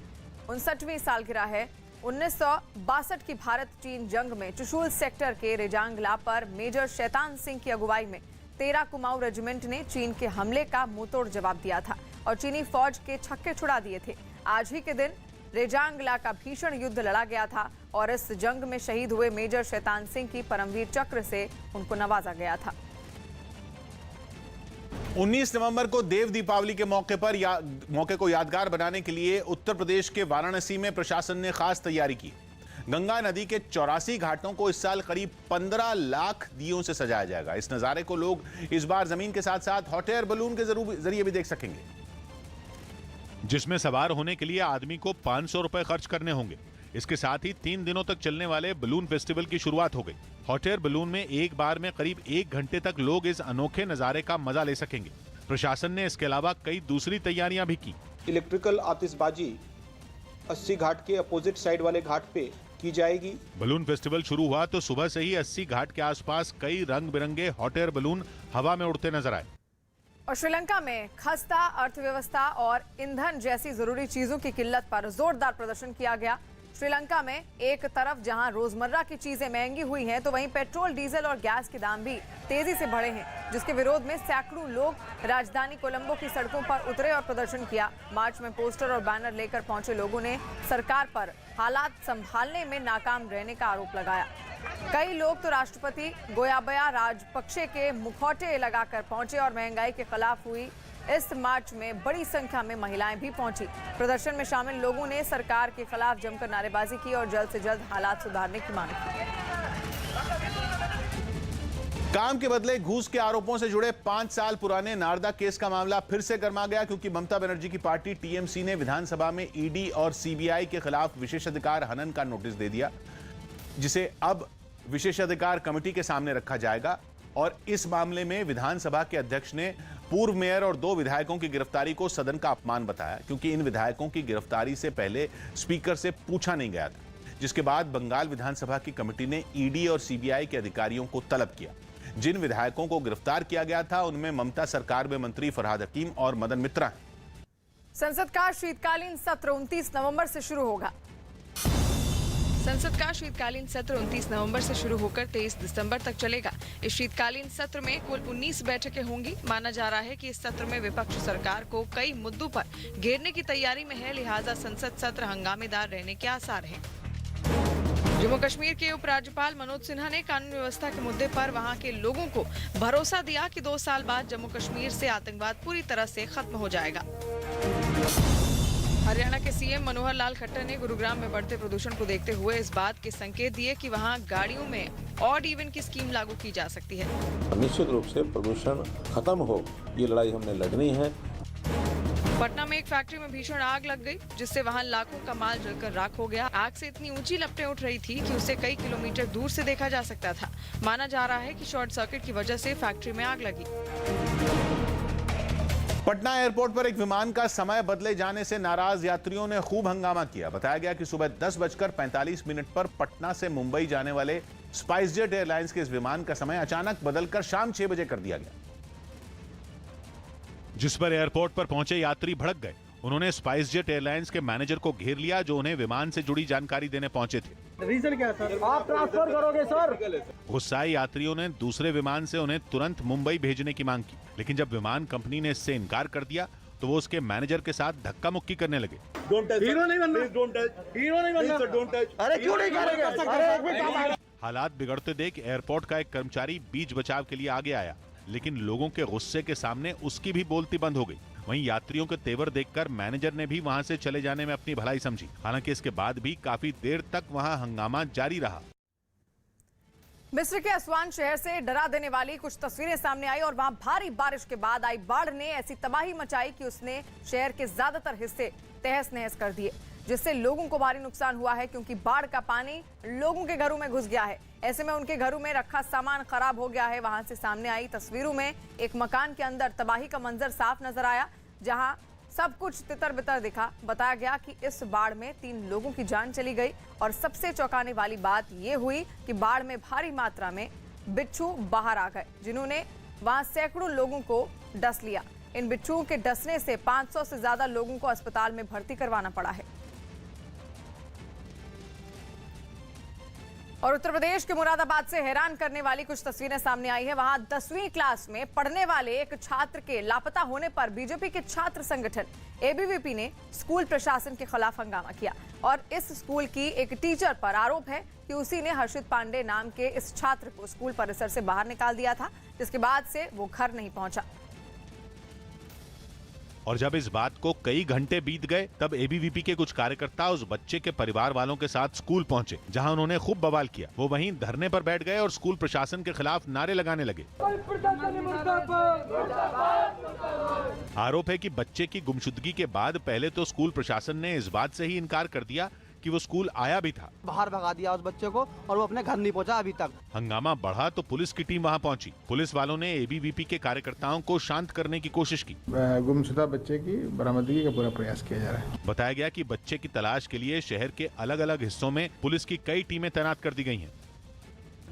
59वीं सालगिरह है। 1962 की भारत चीन जंग में चुशूल सेक्टर के रेजांग ला पर मेजर शैतान सिंह की अगुवाई में 13 कुमाऊं रेजिमेंट ने चीन के हमले का मुंहतोड़ जवाब दिया था और चीनी फौज के छक्के छुड़ा दिए थे। आज ही के दिन रेजांग ला का भीषण युद्ध लड़ा गया था और इस जंग में शहीद हुए मेजर शैतान सिंह की परमवीर चक्र से उनको नवाजा गया था। 19 नवंबर को देव दीपावली के मौके को यादगार बनाने के लिए उत्तर प्रदेश के वाराणसी में प्रशासन ने खास तैयारी की। गंगा नदी के 84 घाटों को इस साल करीब 15 लाख दियों से सजाया जाएगा। इस नजारे को लोग इस बार जमीन के साथ साथ हॉट एयर बलून के जरिए भी देख सकेंगे, जिसमें सवार होने के लिए आदमी को 500 रुपए खर्च करने होंगे। इसके साथ ही 3 दिनों तक चलने वाले बलून फेस्टिवल की शुरुआत हो गई। हॉट एयर बलून में एक बार में करीब 1 घंटे तक लोग इस अनोखे नजारे का मजा ले सकेंगे। प्रशासन ने इसके अलावा कई दूसरी तैयारियां भी की। इलेक्ट्रिकल आतिशबाजी 80 घाट के अपोजिट साइड वाले घाट पे की जाएगी। बलून फेस्टिवल शुरू हुआ तो सुबह से ही 80 घाट के आसपास कई रंग बिरंगे हॉट एयर बलून हवा में उड़ते नजर आए। और श्रीलंका में खस्ता अर्थव्यवस्था और ईंधन जैसी जरूरी चीजों की किल्लत पर जोरदार प्रदर्शन किया गया। श्रीलंका में एक तरफ जहां रोजमर्रा की चीजें महंगी हुई हैं, तो वहीं पेट्रोल, डीजल और गैस के दाम भी तेजी से बढ़े हैं, जिसके विरोध में सैकड़ों लोग राजधानी कोलंबो की सड़कों पर उतरे और प्रदर्शन किया। मार्च में पोस्टर और बैनर लेकर पहुंचे लोगों ने सरकार पर हालात संभालने में नाकाम रहने का आरोप लगाया। कई लोग तो राष्ट्रपति गोयाबया राजपक्षे के मुखौटे लगाकर पहुंचे और महंगाई के खिलाफ हुई इस मार्च में बड़ी संख्या में महिलाएं भी पहुंची। प्रदर्शन में शामिल लोगों ने सरकार के खिलाफ जमकर नारेबाजी की और जल्द से जल्द हालात सुधारने की मांग की। काम के बदले घूस के आरोपों से जुड़े 5 साल पुराने नारदा केस का मामला फिर से गर्मा गया, क्योंकि ममता बनर्जी की पार्टी टीएमसी ने विधानसभा में ईडी और सीबीआई के खिलाफ विशेषाधिकार हनन का नोटिस दे दिया, जिसे अब विशेषाधिकार कमेटी के सामने रखा जाएगा। और इस मामले में विधानसभा के अध्यक्ष ने पूर्व मेयर और 2 विधायकों की गिरफ्तारी को सदन का अपमान बताया, क्योंकि इन विधायकों की गिरफ्तारी से पहले स्पीकर से पूछा नहीं गया था, जिसके बाद बंगाल विधानसभा की कमेटी ने ईडी और सीबीआई के अधिकारियों को तलब किया। जिन विधायकों को गिरफ्तार किया गया था उनमें ममता सरकार में मंत्री फरहाद हकीम और मदन मित्रा हैं। संसद का शीतकालीन सत्र 29 नवंबर से शुरू होगा। संसद का शीतकालीन सत्र 29 नवंबर से शुरू होकर 23 दिसंबर तक चलेगा। इस शीतकालीन सत्र में कुल 19 बैठकें होंगी। माना जा रहा है कि इस सत्र में विपक्ष सरकार को कई मुद्दों पर घेरने की तैयारी में है, लिहाजा संसद सत्र हंगामेदार रहने के आसार हैं। जम्मू कश्मीर के उपराज्यपाल मनोज सिन्हा ने कानून व्यवस्था के मुद्दे पर वहां के लोगों को भरोसा दिया कि 2 साल बाद जम्मू कश्मीर से आतंकवाद पूरी तरह से खत्म हो जाएगा। हरियाणा के सीएम मनोहर लाल खट्टर ने गुरुग्राम में बढ़ते प्रदूषण को देखते हुए इस बात के संकेत दिए कि वहां गाड़ियों में ऑड इवन की स्कीम लागू की जा सकती है। निश्चित रूप से प्रदूषण खत्म हो, ये लड़ाई हमने लड़नी है। पटना में एक फैक्ट्री में भीषण आग लग गई, जिससे वहां लाखों का माल जलकर राख हो गया। आग से इतनी ऊंची लपटें उठ रही थी कि उसे कई किलोमीटर दूर से देखा जा सकता था। माना जा रहा है कि शॉर्ट सर्किट की वजह से फैक्ट्री में आग लगी। पटना एयरपोर्ट पर एक विमान का समय बदले जाने से नाराज यात्रियों ने खूब हंगामा किया। बताया गया कि सुबह 10:45 पर पटना से मुंबई जाने वाले स्पाइसजेट एयरलाइंस के इस विमान का समय अचानक बदलकर शाम 6 बजे कर दिया गया, जिस पर एयरपोर्ट पर पहुंचे यात्री भड़क गए। उन्होंने स्पाइसजेट एयरलाइंस के मैनेजर को घेर लिया, जो उन्हें विमान से जुड़ी जानकारी देने पहुंचे थे। रीजन क्या सर? आप ट्रांसफर करोगे सर? गुस्साए यात्रियों ने दूसरे विमान से उन्हें तुरंत मुंबई भेजने की मांग की, लेकिन जब विमान कंपनी ने इससे इनकार कर दिया तो वो उसके मैनेजर के साथ धक्का मुक्की करने लगे। हीरो नहीं बनना, हीरो नहीं बनना। अरे क्यों नहीं करेंगे? हालात बिगड़ते देख एयरपोर्ट का एक कर्मचारी बीच बचाव के लिए आगे आया, लेकिन लोगों के गुस्से के सामने उसकी भी बोलती बंद हो गई। वहीं यात्रियों के तेवर देखकर मैनेजर ने भी वहां से चले जाने में अपनी भलाई समझी। हालांकि इसके बाद भी काफी देर तक वहां हंगामा जारी रहा। मिस्र के असवान शहर से डरा देने वाली कुछ तस्वीरें सामने आई और वहां भारी बारिश के बाद आई बाढ़ ने ऐसी तबाही मचाई कि उसने शहर के ज्यादातर हिस्से तहस नहस कर दिए, जिससे लोगों को भारी नुकसान हुआ है, क्योंकि बाढ़ का पानी लोगों के घरों में घुस गया है। ऐसे में उनके घरों में रखा सामान खराब हो गया है। वहां से सामने आई तस्वीरों में एक मकान के अंदर तबाही का मंजर साफ नजर आया, जहां सब कुछ तितर बितर दिखा। बताया गया कि इस बाढ़ में 3 लोगों की जान चली गई और सबसे चौंकाने वाली बात यह हुई कि बाढ़ में भारी मात्रा में बिच्छू बाहर आ गए, जिन्होंने वहां सैकड़ों लोगों को डस लिया। इन बिच्छुओं के डसने से 500 से ज्यादा लोगों को अस्पताल में भर्ती करवाना पड़ा है। और उत्तर प्रदेश के मुरादाबाद से हैरान करने वाली कुछ तस्वीरें सामने आई है। वहां 10वीं क्लास में पढ़ने वाले एक छात्र के लापता होने पर बीजेपी के छात्र संगठन एबीवीपी ने स्कूल प्रशासन के खिलाफ हंगामा किया और इस स्कूल की एक टीचर पर आरोप है कि उसी ने हर्षित पांडे नाम के इस छात्र को स्कूल परिसर से बाहर निकाल दिया था, जिसके बाद से वो घर नहीं पहुंचा। और जब इस बात को कई घंटे बीत गए तब एबीवीपी के कुछ कार्यकर्ता उस बच्चे के परिवार वालों के साथ स्कूल पहुंचे, जहां उन्होंने खूब बवाल किया। वो वहीं धरने पर बैठ गए और स्कूल प्रशासन के खिलाफ नारे लगाने लगे। आरोप है कि बच्चे की गुमशुदगी के बाद पहले तो स्कूल प्रशासन ने इस बात से ही इनकार कर दिया कि वो स्कूल आया भी था, बाहर भगा दिया उस बच्चे को और वो अपने घर नहीं पहुंचा अभी तक। हंगामा बढ़ा तो पुलिस की टीम वहां पहुंची। पुलिस वालों ने एबीवीपी के कार्यकर्ताओं को शांत करने की कोशिश की। गुमशुदा बच्चे की बरामदगी का पूरा प्रयास किया जा रहा है। बताया गया कि बच्चे की तलाश के लिए शहर के अलग अलग हिस्सों में पुलिस की कई टीमें तैनात कर दी गई हैं।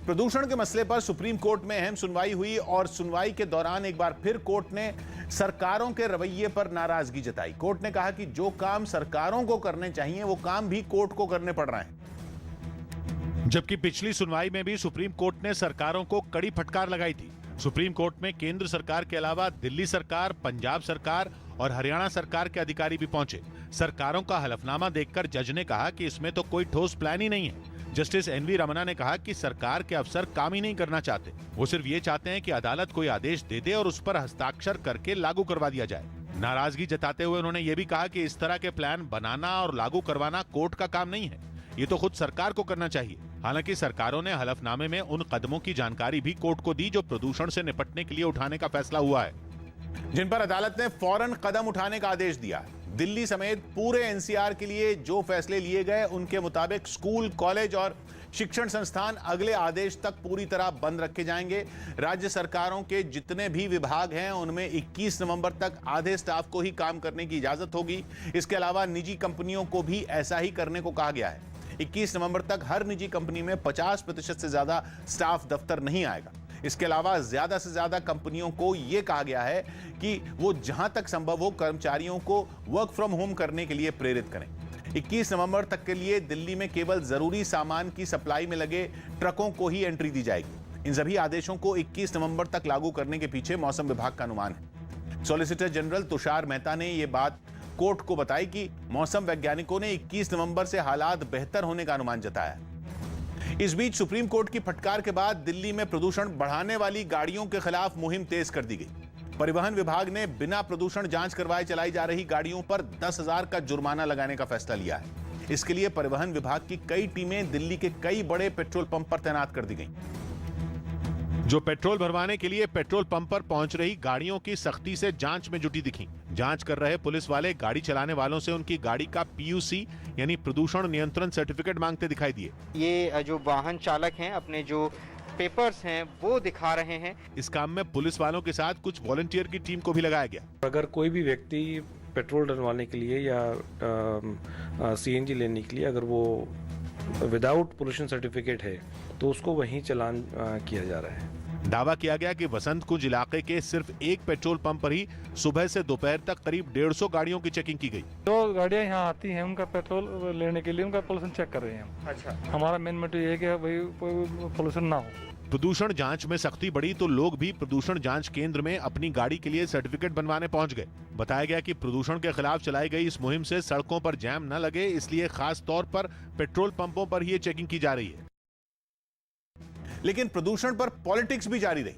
प्रदूषण के मसले पर सुप्रीम कोर्ट में अहम सुनवाई हुई और सुनवाई के दौरान एक बार फिर कोर्ट ने सरकारों के रवैये पर नाराजगी जताई। कोर्ट ने कहा कि जो काम सरकारों को करने चाहिए वो काम भी कोर्ट को करने पड़ रहे हैं। जबकि पिछली सुनवाई में भी सुप्रीम कोर्ट ने सरकारों को कड़ी फटकार लगाई थी। सुप्रीम कोर्ट में केंद्र सरकार के अलावा दिल्ली सरकार, पंजाब सरकार और हरियाणा सरकार के अधिकारी भी पहुंचे। सरकारों का हलफनामा देखकर जज ने कहा कि इसमें तो कोई ठोस प्लान ही नहीं है। जस्टिस एनवी रमना ने कहा कि सरकार के अफसर काम ही नहीं करना चाहते, वो सिर्फ ये चाहते हैं कि अदालत कोई आदेश दे दे और उस पर हस्ताक्षर करके लागू करवा दिया जाए। नाराजगी जताते हुए उन्होंने ये भी कहा कि इस तरह के प्लान बनाना और लागू करवाना कोर्ट का काम नहीं है, ये तो खुद सरकार को करना चाहिए। हालांकि सरकारों ने हलफनामे में उन कदमों की जानकारी भी कोर्ट को दी जो प्रदूषण से निपटने के लिए उठाने का फैसला हुआ है, जिन पर अदालत ने फौरन कदम उठाने का आदेश दिया। दिल्ली समेत पूरे एनसीआर के लिए जो फैसले लिए गए उनके मुताबिक स्कूल, कॉलेज और शिक्षण संस्थान अगले आदेश तक पूरी तरह बंद रखे जाएंगे। राज्य सरकारों के जितने भी विभाग हैं उनमें 21 नवंबर तक आधे स्टाफ को ही काम करने की इजाजत होगी। इसके अलावा निजी कंपनियों को भी ऐसा ही करने को कहा गया है। 21 नवंबर तक हर निजी कंपनी में 50% से ज्यादा स्टाफ दफ्तर नहीं आएगा। इसके अलावा ज्यादा से ज्यादा कंपनियों को यह कहा गया है कि वो जहां तक संभव हो कर्मचारियों को वर्क फ्रॉम होम करने के लिए प्रेरित करें। 21 नवंबर तक के लिए दिल्ली में केवल जरूरी सामान की सप्लाई में लगे ट्रकों को ही एंट्री दी जाएगी। इन सभी आदेशों को 21 नवंबर तक लागू करने के पीछे मौसम विभाग का अनुमान है। सॉलिसिटर जनरल तुषार मेहता ने यह बात कोर्ट को बताई कि मौसम वैज्ञानिकों ने 21 नवंबर से हालात बेहतर होने का अनुमान जताया है। इस बीच सुप्रीम कोर्ट की फटकार के बाद दिल्ली में प्रदूषण बढ़ाने वाली गाड़ियों के खिलाफ मुहिम तेज कर दी गई। परिवहन विभाग ने बिना प्रदूषण जांच करवाए चलाई जा रही गाड़ियों पर 10,000 का जुर्माना लगाने का फैसला लिया है। इसके लिए परिवहन विभाग की कई टीमें दिल्ली के कई बड़े पेट्रोल पंप पर तैनात कर दी गई। जो पेट्रोल भरवाने के लिए पेट्रोल पंप पर पहुंच रही गाड़ियों की सख्ती से जांच में जुटी दिखी। जांच कर रहे पुलिस वाले गाड़ी चलाने वालों से उनकी गाड़ी का पीयूसी यानी प्रदूषण नियंत्रण सर्टिफिकेट मांगते दिखाई दिए। ये जो वाहन चालक हैं अपने जो पेपर्स हैं वो दिखा रहे हैं। इस काम में पुलिस वालों के साथ कुछ वॉलंटियर की टीम को भी लगाया गया। अगर कोई भी व्यक्ति पेट्रोल डलवाने के लिए या सीएनजी लेने के लिए अगर वो विदाउट पोल्यूशन सर्टिफिकेट है तो उसको वहीं चालान किया जा रहा है। दावा किया गया कि वसंत कुंज इलाके के सिर्फ एक पेट्रोल पंप पर ही सुबह से दोपहर तक करीब 150 गाड़ियों की चेकिंग की गई। जो गाड़ियां यहाँ आती हैं उनका पेट्रोल लेने के लिए उनका पोल्यूशन चेक कर रहे हैं। अच्छा, हमारा मेन मोटिव ये है कि भाई पोल्यूशन ना हो। प्रदूषण जांच में सख्ती बढ़ी तो लोग भी प्रदूषण जांच केंद्र में अपनी गाड़ी के लिए सर्टिफिकेट बनवाने पहुंच गए। बताया गया कि प्रदूषण के खिलाफ चलाई गई इस मुहिम से सड़कों पर जैम न लगे, इसलिए खास तौर पर पेट्रोल पंपों पर ही ये चेकिंग की जा रही है। लेकिन प्रदूषण पर पॉलिटिक्स भी जारी रही।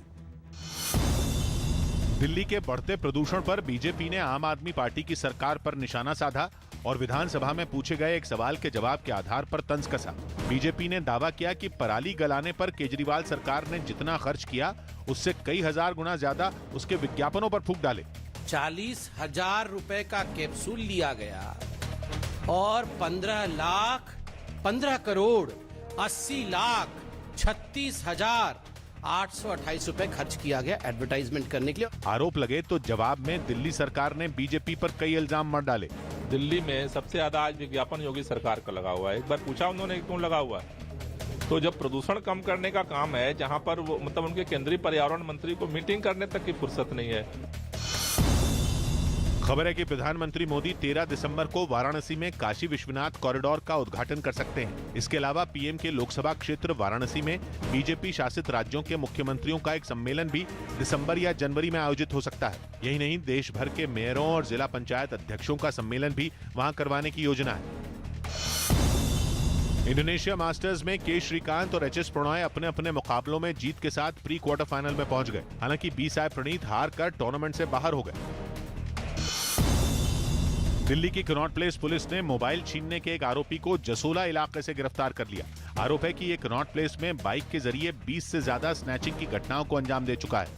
दिल्ली के बढ़ते प्रदूषण पर बीजेपी ने आम आदमी पार्टी की सरकार पर निशाना साधा और विधानसभा में पूछे गए एक सवाल के जवाब के आधार पर तंज कसा। बीजेपी ने दावा किया कि पराली गलाने पर केजरीवाल सरकार ने जितना खर्च किया उससे कई हजार गुना ज्यादा उसके विज्ञापनों पर फूंक डाले। 40,000 रुपए का कैप्सूल लिया गया और 15 करोड़ 80 लाख 36,000 828 रुपए खर्च किया गया एडवर्टाइजमेंट करने के लिए। आरोप लगे तो जवाब में दिल्ली सरकार ने बीजेपी पर कई इल्जाम मर डाले। दिल्ली में सबसे ज्यादा आज विज्ञापन योगी सरकार का लगा हुआ है। एक बार पूछा उन्होंने क्यों लगा हुआ है, तो जब प्रदूषण कम करने का काम है, जहां पर वो मतलब उनके केंद्रीय पर्यावरण मंत्री को मीटिंग करने तक की फुर्सत नहीं है। खबर है कि प्रधानमंत्री मोदी 13 दिसंबर को वाराणसी में काशी विश्वनाथ कॉरिडोर का उद्घाटन कर सकते हैं। इसके अलावा पीएम के लोकसभा क्षेत्र वाराणसी में बीजेपी शासित राज्यों के मुख्यमंत्रियों का एक सम्मेलन भी दिसंबर या जनवरी में आयोजित हो सकता है। यही नहीं, देश भर के मेयरों और जिला पंचायत अध्यक्षों का सम्मेलन भी वहां करवाने की योजना है। इंडोनेशिया मास्टर्स में के श्रीकांत और एच.एस. प्रणॉय अपने अपने मुकाबलों में जीत के साथ प्री क्वार्टर फाइनल में पहुंच गए। हालांकि बी साई प्रणीत हार कर टूर्नामेंट से बाहर हो गए। दिल्ली की कनॉट प्लेस पुलिस ने मोबाइल छीनने के एक आरोपी को जसोला इलाके से गिरफ्तार कर लिया। आरोप है कि ये कनॉट प्लेस में बाइक के जरिए 20 से ज्यादा स्नैचिंग की घटनाओं को अंजाम दे चुका है।